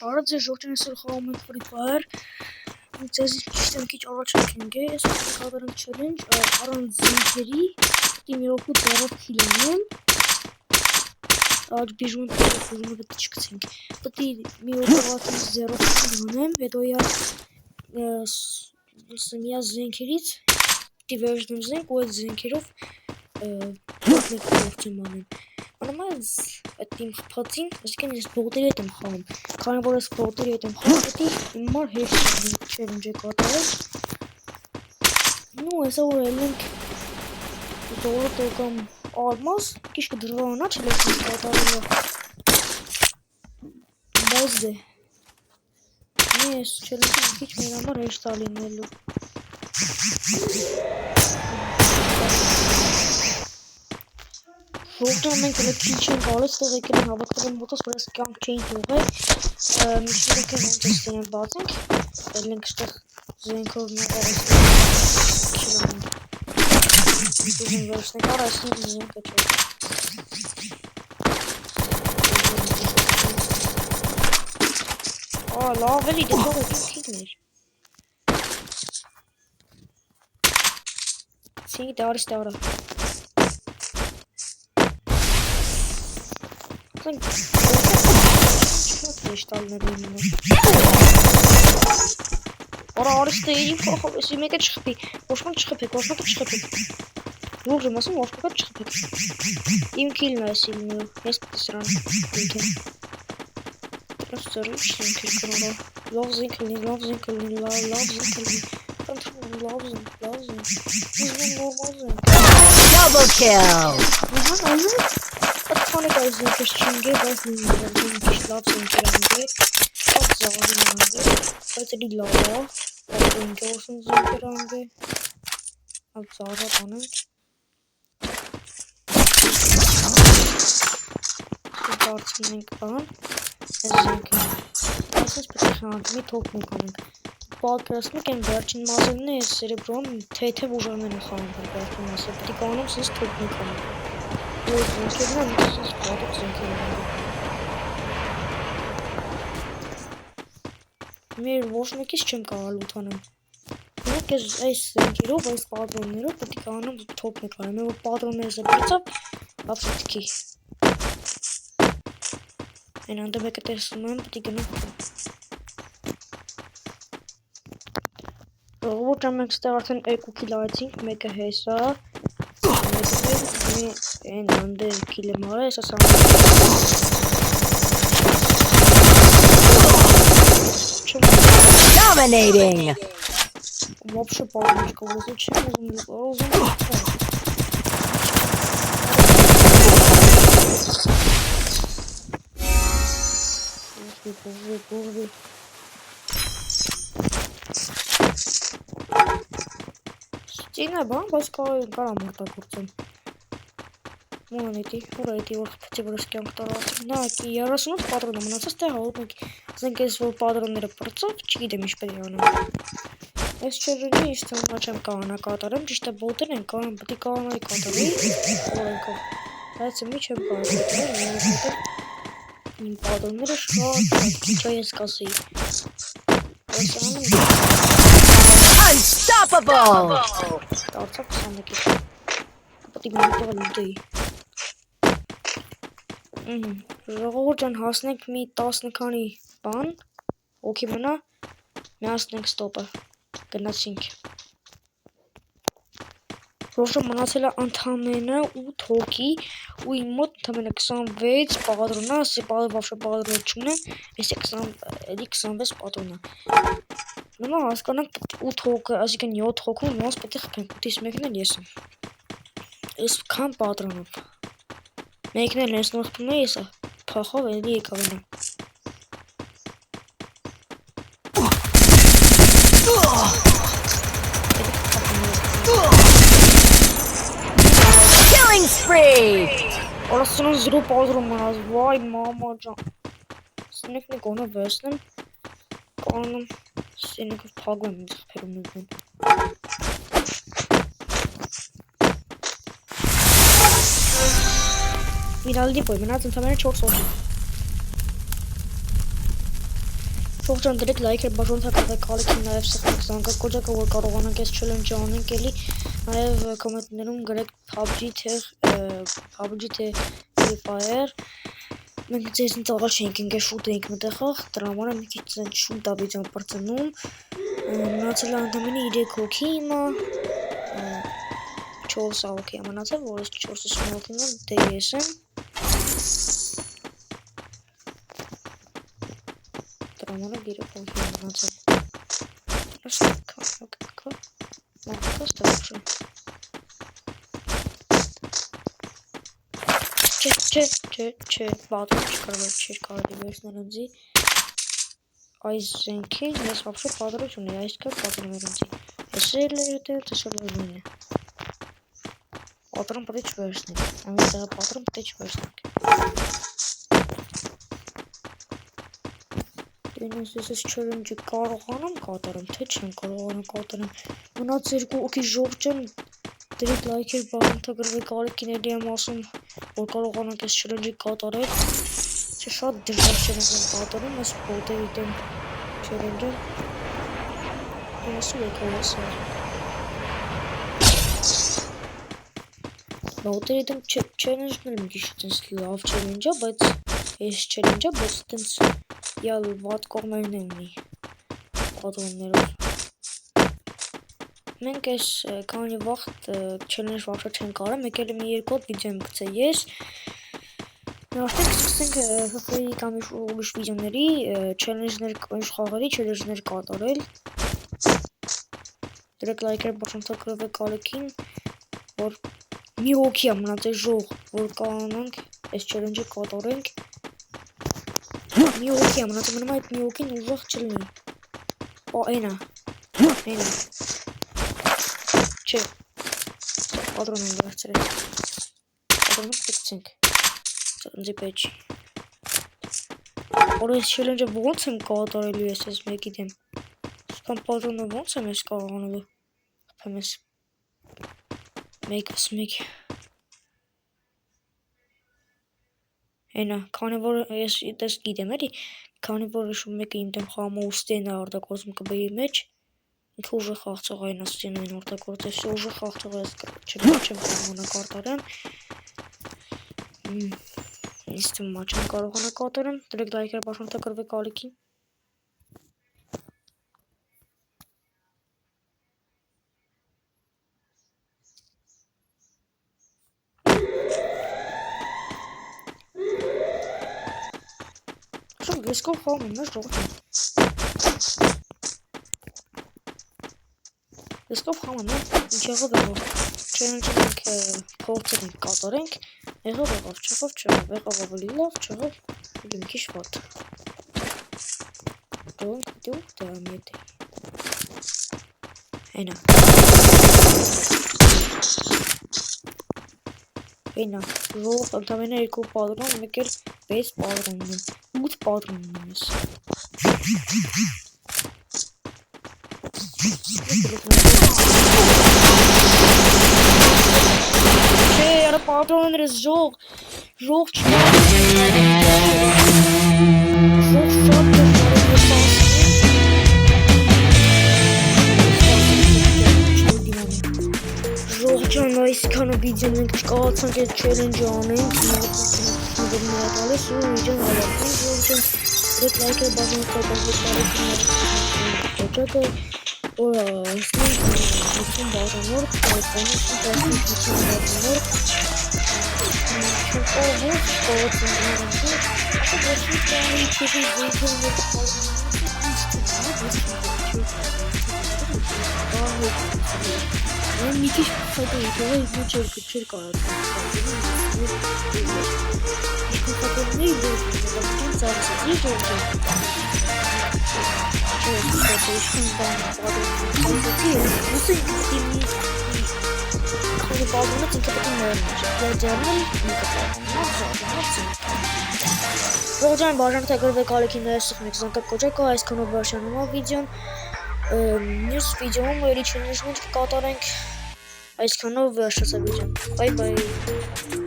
Arada Jordan Serham'ın Free Fire. Ձեզ քիչ առաջարկենք է, ես կատարեմ challenge, առանց զենքերի, պետք է մի րոպե ձեռով kill անեմ, բիժումը պետք է չգցենք, պետք է մի րոպե առաջ ձեռով kill անեմ, հետո միա զենքերից պետք է վերցնեմ զենք ու այդ զենքերով մեկ գործեմ անեմ, անամայց այդ իմ խփածին, այսինքն ես բողտերի հետ եմ խաղում, քանի որ ես բողտերի հետ եմ խաղում, պետք է իմ մար հեշտ challenge կատարել, ну, հեսա որ ելենք զոլոտը կամ արմաս, քիչ կդժվարանա challenge կատարելը, բայց դե, ես challenge-ը քիչ մեր համար հեշտ է լինելու, Ժողովուրդը մենք հենց քիչ չենք արել, ստեղ եկել են հավաքվել են ոտոս, որ ես կյանք չէին թողել, միջին եկել ոնց ես դրան բացենք, ելենք ստեղ զենքով մի արեցնենք, ուզում վերցնենք, արա ես ինձ զենքը չէ, լավ էլի դե թող եք քիլներ, սինգ դարի ստավրա, Ora arıstı elim sümeke çıkıp boşman çıkıp Vurmasın boşman çıkıp İmkilme silmiyor Neyse sıran İmkin Gösterir çünkü kanala Love zinkling Lazım Double kill Atfane gözünü köşçünge bazı lazım kirangı çok zamanında böyle lava bazı olsun kirangı ab zara tanım Starting falan ezeki Asas bir top mu kanım Balkasını kem verçin malzemeni cerebron TT vurmanın xanım balkası bir kanım siz top mu kanım Մեր ոչ մեկից չեմ կարող ուտանեմ։ Մենք այս զենքերով, այս պատրոններով պետք է կանեմ թոփ նկարեմ, որ պատրոնները զբաղեցավ, ապսետքի։ Այն անդը մեկը տեսնում եմ, պետք է գնամ։ Ժողովուրդ մենք ստեղ արդեն 2 քիլ արեցինք, մեկը հեսա, Այն անդը քիլը մարը, ես ասամ Dominating Вообще полночка, вот зачем розум Боже Ստինը բան, բայց կարամ արտագործեմ Մանետի, ուր էդի որ խպտի որ ես կյանք տարածում Նա 38 պատրոն մնացած թե հաղորդն եք Զենք ես որ պատրոնները պրծով, չգիտեմ ինչ պետք է անեմ Ես չերնի իշտ հա չեմ կանա կատարեմ, ճիշտ է բոտեր են կանան, պետք է կանայի կատարի Որենքով Բայց մի չեմ կարող Իմ պատրոնները շատ քիչ ես կասեի Unstoppable Դարձավ 21 Պետք է մոտով լուտեի Ժողովուրդ ջան հասնենք մի 10 քանի բան օքի մնա միացնենք ստոպը գնացինք Ռոշը մնացել է ընդամենը 8 հոգի ու իմ մոտ ընդամենը 26 պատրոն է ասի բավարշա պատրոն չունեմ ես 26 պատրոն է Նոմա հասկանանք 8 հոգը այսինքն 7 հոգում ոնց պետք է խփենք 8-ից մեկն էլ ես եմ Ես քան պատրոնով Մեկն էլ ես նոր խփում եմ եսա Փախով էլի եկավ նա Killing spree Orasının 0 պատրոն մնաց Վայ մամա ջան Սնեկն է գոնը վերցնեմ Կանեմ Սենեկով փագում եմ խփերում նույնն Վիրալդի պոյ, մնաց ընդամենը 4 հոգի Ողջույն դրեք լայքեր բաժանորդական կալիքին նաև սխմեք զանգակոդը որ կարողանանք այս challenge անենք էլի նաև կոմենտներում գրեք PUBG թե Free Fire մենք ձեզնից առաջ ենք ինքը շուտ ենք մտեղախ դրա համար մի քիչ շուտ է վիդեոն բարձնում մնացել է ընդամենը 3 հոգի հիմա 4 հոգի մնացել որից 4-ը հոգին դե ես եմ Романа Гирякова назад. Как? Просто Че, баточка, короче, Айзенки, я вообще подрочу, я искал подрочу. Если это сложнее. Патрон причвешник. А мы тогда патрон причвешник. Ես challenge-ը կարողանամ կատարեմ, թե չեմ կարողանա կատարեմ։ Մնաց երկու օքի ժողջան դրեք լայքեր բանտագրվեք ալիքիների եմ ասում, որ կարողանանք այս challenge-ը կատարել։ Չէ շատ դժվար challenge եմ կատարում, այս բոտերի դեմ challenge-ը։ Ասում եք ասա։ Բոտերի դեմ challenge-ն էլ մի քիչ տես լավ challenge-ա, բայց այս challenge-ը բայց տես Я вот կողմերն ունի պատոններով մենք այս քանի վաղ challenge վաղը չենք արել մեկ էլ մի երկու վիդեո եմ գցել ես Նախտեղ սկսենք FF-ի կամ ուրիշ վիդեոների challenge-ներ խաղերի challenge-ներ կատարել դրեք լայքեր բաժանորդագրվեք ալիքին որ մի հոգի է մնացել ժող որ կանանք այս challenge-ը կատարենք Մի օքի եմ, մնացել մնում այդ մի օքին ուժեղ չլնի Ո, այնա Չէ Պատրոն եմ վերցրել Պատրոնում պտկցենք Ծրնձի պեջի Որ այս challenge-ը ոնց եմ կատարելու ես ես մեկի դեմ Սկան պատրոնը ոնց եմ ես կարողանելու Հպեմ ես Մեկ մեկ Այնա, քանի որ ես դες գիտեմ էլի, քանի որ մեկը իմ դեմ խաղում ու ստենա արտակոծում կբեի մեջ, ինքը ուժեղ խաղացող այն ստենային արտակոծես ուժեղ խաղացող ես չեմ կարողանա կատարեմ։ Իսկ չեմ կարողանա կատարեմ, դրեք լայքեր բաժանորդագրվեք ալիքին։ Լեսկով խաղում եմ մեր ժողովրդին Լեսկով խաղում եմ ինչ եղավ եղավ Challenge-ը մենք փորձել ենք կատարենք եղավ եղավ չեղավ ավելի լավ չեղավ մի քիչ վատ Դոնք դու դամետ Այնա ժողովուրդ ընդամենը երկու պատրոն մեկ էլ 6 պատրոն ունեմ 8 պատրոն ունեմ ես Չէ, արա պատրոնները ժող չնա Ժող շատ Ժողջան այսքանը վիդեոն ենք չկարողացանք այդ challenge-ը անենք Նորմալալիս ու վիդեոն հավաքենք Ժողջան դրեք լայքեր բաժանորդագրվեք ալիքին որ ասենք 50 բաժանորդ մի քիչ ֆոտո եկել է չէր կարող ֆոտոների դեպքում ծածկի ժողովուրդ Պատրաստություն բան պատրաստի ուզի Քանի բաղունը ինքնապետին ներմուր Ողջան բաժանորդագրվեք ալիքին նաև սխմեք զանգակոդը այսքանով վերջանում է վիդեոն Մյուս վիդեոում էլի challenge-ներ կկատարենք այսքանով վերջացա վիդեոն Bye bye